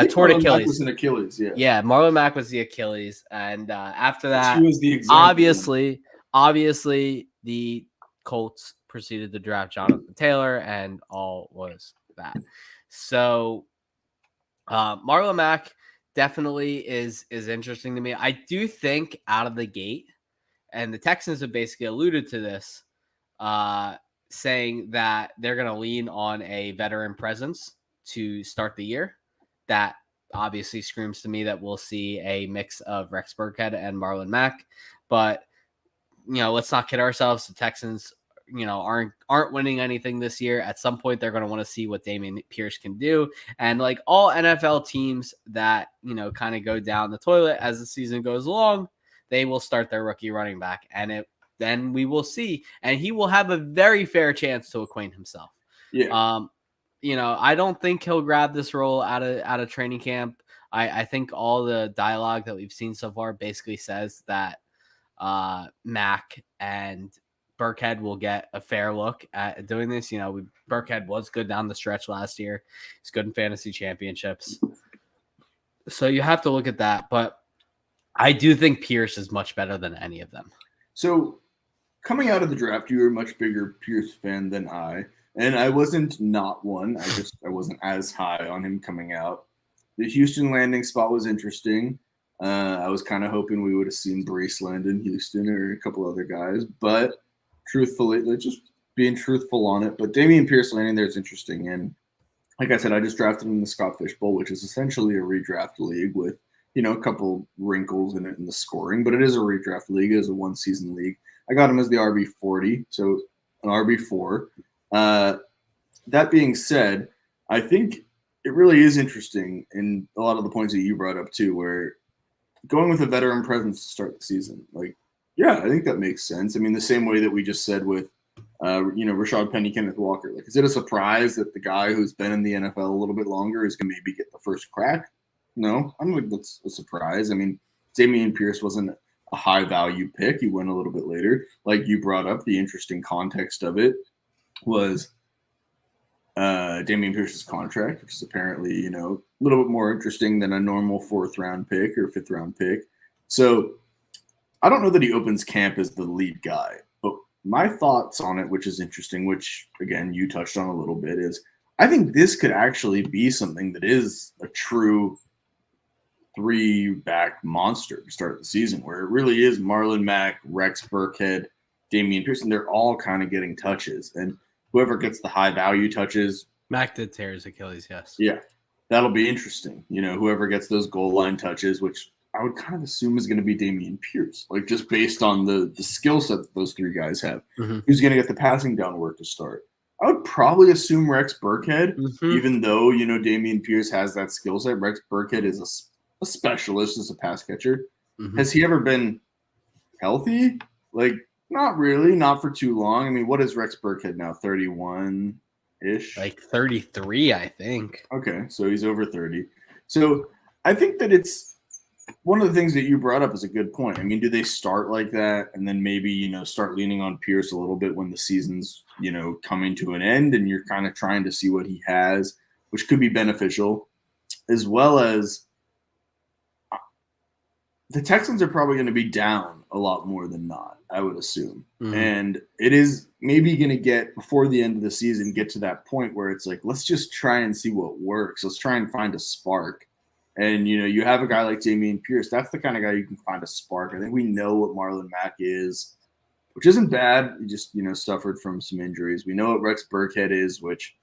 say torn Achilles.
Mack was an Achilles, yeah.
Yeah, Marlon Mack was the Achilles, and after that,
he was the example.
Obviously, the Colts proceeded to draft Jonathan Taylor, and all was that. So, Marlon Mack definitely is interesting to me. I do think out of the gate, and the Texans have basically alluded to this, saying that they're going to lean on a veteran presence to start the year. That obviously screams to me that we'll see a mix of Rex Burkhead and Marlon Mack. But, let's not kid ourselves. The Texans, aren't winning anything this year. At some point, they're going to want to see what Damian Pierce can do. And like all NFL teams that, kind of go down the toilet as the season goes along, they will start their rookie running back. And then we will see, and he will have a very fair chance to acquaint himself.
Yeah.
I don't think he'll grab this role out of training camp. I think all the dialogue that we've seen so far basically says that Mack and Burkhead will get a fair look at doing this. Burkhead was good down the stretch last year. He's good in fantasy championships. So you have to look at that. But I do think Pierce is much better than any of them.
So coming out of the draft, you were a much bigger Pierce fan than I. And I wasn't not one. I wasn't as high on him coming out. The Houston landing spot was interesting. I was kind of hoping we would have seen Breece land in Houston or a couple other guys. But truthfully, just being truthful on it. But Damian Pierce landing there is interesting. And like I said, I just drafted him in the Scott Fish Bowl, which is essentially a redraft league with, a couple wrinkles in it in the scoring. But it is a redraft league. It is a one-season league. I got him as the RB40, so an RB4. That being said, I think it really is interesting in a lot of the points that you brought up too, where going with a veteran presence to start the season, I think that makes sense. I mean, the same way that we just said with, Rashaad Penny, Kenneth Walker. Is it a surprise that the guy who's been in the NFL a little bit longer is going to maybe get the first crack? No, I don't think that's a surprise. I mean, Damian Pierce wasn't a high-value pick. He went a little bit later. Like you brought up, the interesting context of it was Damian Pierce's contract, which is apparently, a little bit more interesting than a normal 4th-round pick or 5th-round pick. So I don't know that he opens camp as the lead guy. But my thoughts on it, which is interesting, which, again, you touched on a little bit, is I think this could actually be something that is a true 3-back monster to start the season, where it really is Marlon Mack, Rex Burkhead, Damian Pierce, and they're all kind of getting touches. And whoever gets the high value touches,
Mack did tear his Achilles, yes.
Yeah, that'll be interesting. Whoever gets those goal line touches, which I would kind of assume is going to be Damian Pierce, like just based on the skill set that those three guys have.
Mm-hmm.
Who's going to get the passing down work to start? I would probably assume Rex Burkhead, even though, Damian Pierce has that skill set. Rex Burkhead is a specialist as a pass catcher. Mm-hmm. Has he ever been healthy? Like, not really, not for too long. I mean, what is Rex Burkhead now? 31-ish?
Like 33, I think.
Okay, so he's over 30. So I think that it's one of the things that you brought up is a good point. I mean, do they start like that and then maybe, start leaning on Pierce a little bit when the season's, coming to an end and you're kind of trying to see what he has, which could be beneficial, as well as the Texans are probably going to be down a lot more than not, I would assume. Mm-hmm. And it is maybe going to get, before the end of the season, get to that point where it's like, let's just try and see what works. Let's try and find a spark. And, you have a guy like Damian Pierce. That's the kind of guy you can find a spark. I think we know what Marlon Mack is, which isn't bad. He just, suffered from some injuries. We know what Rex Burkhead is, which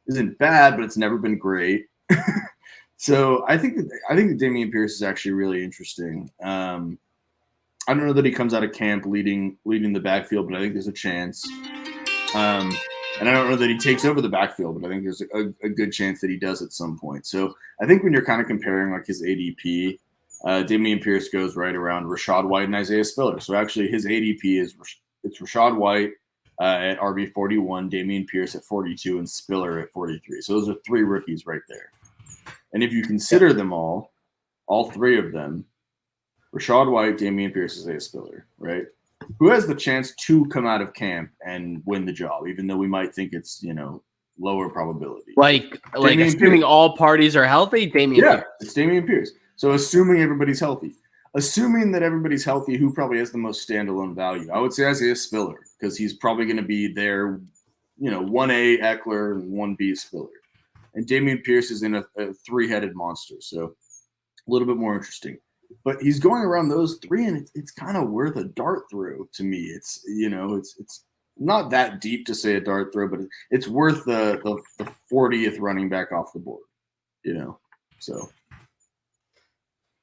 isn't bad, but it's never been great. So I think that Damian Pierce is actually really interesting. I don't know that he comes out of camp leading the backfield, but I think there's a chance. And I don't know that he takes over the backfield, but I think there's a good chance that he does at some point. So I think when you're kind of comparing like his ADP, Damian Pierce goes right around Rashaad White and Isaiah Spiller. So actually his ADP it's Rashaad White at RB 41, Damian Pierce at 42, and Spiller at 43. So those are three rookies right there. And if you consider them all three of them, Rashaad White, Damian Pierce, Isaiah Spiller, right? Who has the chance to come out of camp and win the job, even though we might think it's, lower probability.
Like assuming Pierce. All parties are healthy, Damian Pierce.
It's Damian Pierce. So assuming everybody's healthy. Assuming that everybody's healthy, who probably has the most standalone value? I would say Isaiah Spiller, because he's probably going to be there, 1A Eckler and 1B Spiller. And Damian Pierce is in a three-headed monster, so a little bit more interesting. But he's going around those three, and it's kind of worth a dart throw to me. It's it's not that deep to say a dart throw, but it's worth the 40th running back off the board. So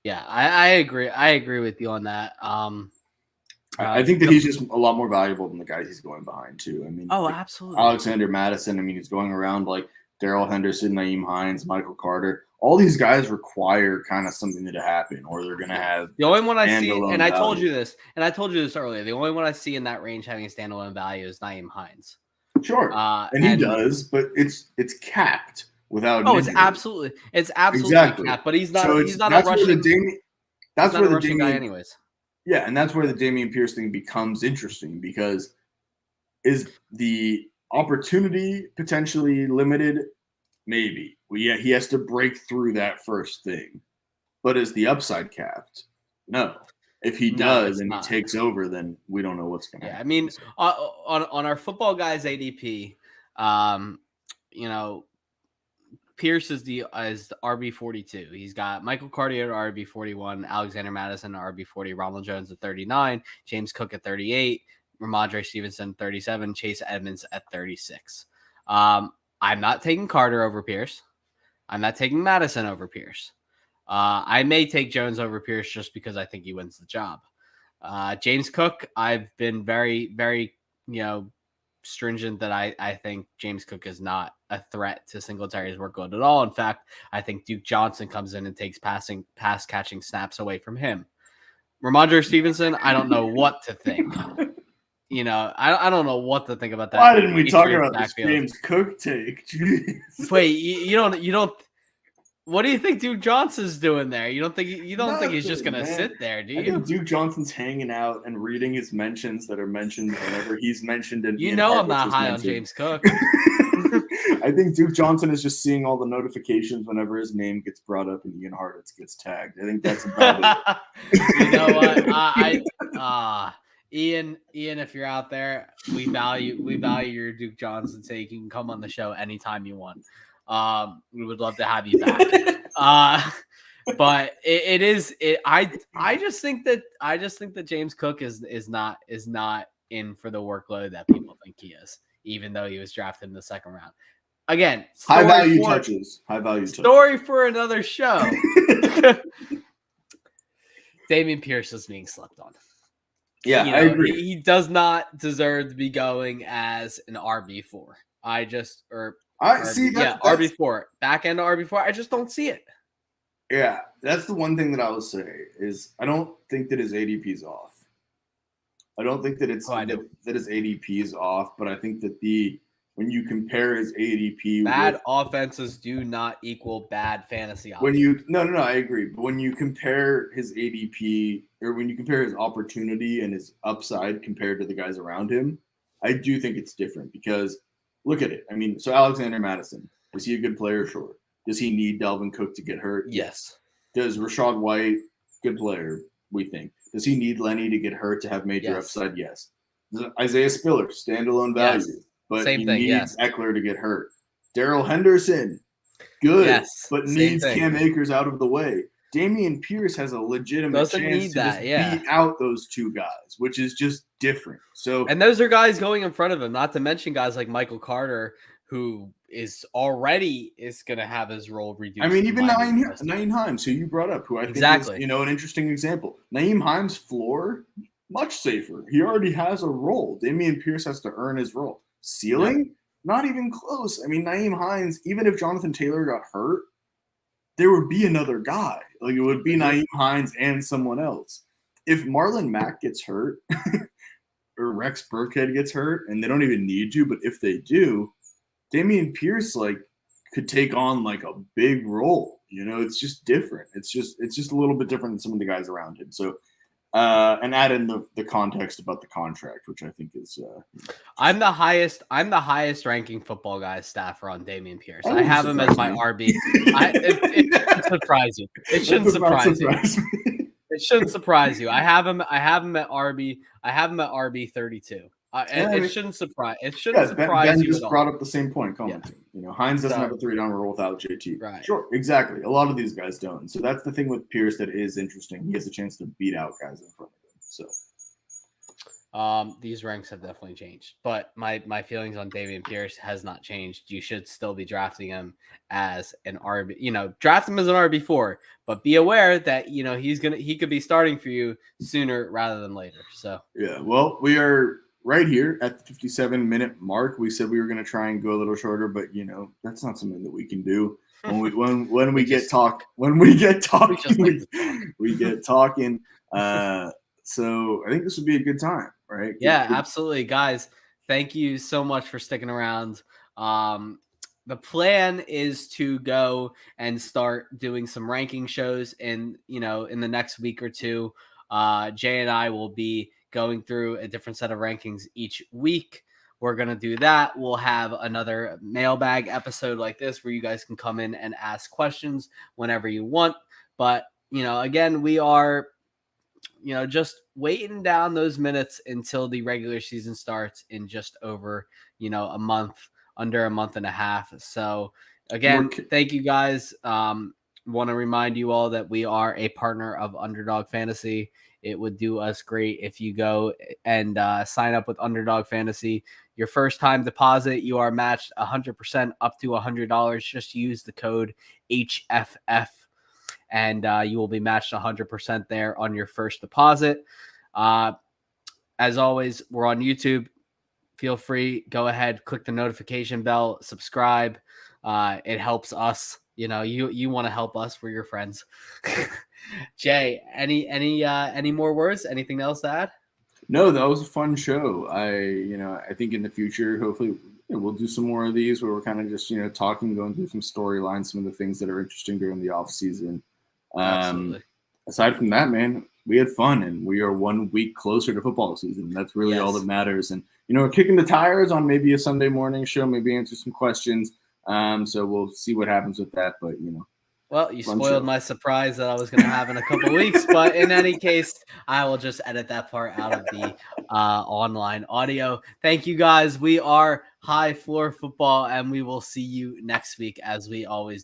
yeah, I agree. I agree with you on that.
I think that he's just a lot more valuable than the guys he's going behind too. I mean,
absolutely.
Alexander Mattison. I mean, he's going around like Darrell Henderson, Nyheim Hines, Michael Carter. All these guys require kind of something to happen, or they're going to have
the only one I see, and I told you this earlier. The only one I see in that range having a standalone value is Nyheim Hines.
Sure, and he does, but it's capped without.
Oh, it's absolutely capped. But he's not. So he's not a rushing.
That's where the
Damian guy, anyways.
Yeah, and that's where the Damian Pierce thing becomes interesting, because is the opportunity potentially limited? Maybe. Well, yeah, he has to break through that first thing. But is the upside capped? No. If he does and he takes over, then we don't know what's going to happen.
I mean, on our football guys ADP, Pierce is the RB 42. He's got Michael Carter at RB 41, Alexander Mattison at RB 40, Ronald Jones at 39, James Cook at 38, Ramondre Stevenson 37, Chase Edmonds at 36. I'm not taking Carter over Pierce. I'm not taking Madison over Pierce. I may take Jones over Pierce just because I think he wins the job. James Cook, I've been very, very, stringent that I think James Cook is not a threat to Singletary's workload at all. In fact, I think Duke Johnson comes in and takes pass catching snaps away from him. Ramondre Stevenson, I don't know what to think. I don't know what to think about that.
Why didn't we talk about this James Cook take? Jeez.
Wait, you don't. What do you think Duke Johnson's doing there? You don't think he's just gonna sit there, do you?
I think Duke Johnson's hanging out and reading his mentions that are mentioned whenever he's mentioned. And
I'm not high on James Cook.
I think Duke Johnson is just seeing all the notifications whenever his name gets brought up and Ian Hartitz gets tagged. I think that's about it.
You know what? Ian, if you're out there, we value your Duke Johnson take. You can come on the show anytime you want. We would love to have you back. But I just think that James Cook is not in for the workload that people think he is, even though he was drafted in the second round. Again,
high value touches.
Story for another show. Damian Pierce is being slept on.
Yeah, I agree.
He does not deserve to be going as an RB4. RB4, back end RB4. I just don't see it.
Yeah, that's the one thing that I will say is I don't think that his ADP is off. I don't think that that his ADP is off, but I think that when you compare his ADP,
bad offenses do not equal bad fantasy.
No, I agree. But when you compare his ADP or when you compare his opportunity and his upside compared to the guys around him, I do think it's different because look at it. I mean, so Alexander Mattison, is he a good player? Sure. Does he need Dalvin Cook to get hurt?
Yes.
Does Rashaad White, good player, we think. Does he need Lenny to get hurt to have major upside? Yes. Isaiah Spiller, standalone value.
Yes.
But he needs Eckler to get hurt. Darrell Henderson, good, but needs Cam Akers out of the way. Damian Pierce has a legitimate chance to beat out those two guys, which is just different.
And those are guys going in front of him, not to mention guys like Michael Carter, who is going to have his role reduced.
I mean, even Nyheim Hines, who you brought up, who I think is, an interesting example. Nyheim Hines' floor, much safer. He already has a role. Damian Pierce has to earn his role. Ceiling, not even close. I mean, Nyheim Hines, even if Jonathan Taylor got hurt, there would be another guy. Like, it would be Nyheim Hines and someone else. If Marlon Mack gets hurt or Rex Burkhead gets hurt, and they don't even need you, but if they do, Damian Pierce could take on a big role. It's just different. It's just a little bit different than some of the guys around him. So, and add in the context about the contract, which I think is.
I'm the highest ranking football guy staffer on Damian Pierce. I have him as my RB. It shouldn't surprise you. It shouldn't surprise you. It shouldn't surprise you. I have him at RB. I have him at RB 32. It shouldn't surprise. It shouldn't surprise
Ben
you.
just brought up the same point. Commenting, Hines doesn't have a 3-down role without JT.
Right.
Sure, exactly. A lot of these guys don't. So that's the thing with Pierce that is interesting. He has a chance to beat out guys in front of him. So,
these ranks have definitely changed, but my feelings on Damian Pierce has not changed. You should still be drafting him as an RB. Draft him as an RB4, but be aware that he could be starting for you sooner rather than later. So
yeah, well, we are right here at the 57-minute mark. We said we were going to try and go a little shorter, but that's not something that we can do. When we get talking, we get talking. So I think this would be a good time, right?
Yeah, absolutely, guys. Thank you so much for sticking around. The plan is to go and start doing some ranking shows in the next week or two. Jay and I will be going through a different set of rankings each week. We're going to do that. We'll have another mailbag episode like this where you guys can come in and ask questions whenever you want. But, again, we are, just waiting down those minutes until the regular season starts in just over, a month, under a month and a half. So, again, thank you guys. Want to remind you all that we are a partner of Underdog Fantasy. It would do us great if you go and sign up with Underdog Fantasy. Your first time deposit, you are matched 100% up to $100. Just use the code HFF, and you will be matched 100% there on your first deposit. As always, we're on YouTube. Feel free, go ahead, click the notification bell, subscribe. It helps us. You want to help us. We're your friends. Jay, any more words? Anything else to add?
No, that was a fun show. I think in the future, hopefully, we'll do some more of these where we're kind of just talking, going through some storylines, some of the things that are interesting during the off season.
Absolutely.
Aside from that, man, we had fun, and we are 1 week closer to football season. That's really all that matters. And we're kicking the tires on maybe a Sunday morning show, maybe answer some questions. So we'll see what happens with that, but
Well, you spoiled my surprise that I was going to have in a couple weeks, but in any case, I will just edit that part out of the online audio. Thank you guys. We are High Floor Football, and we will see you next week as we always do.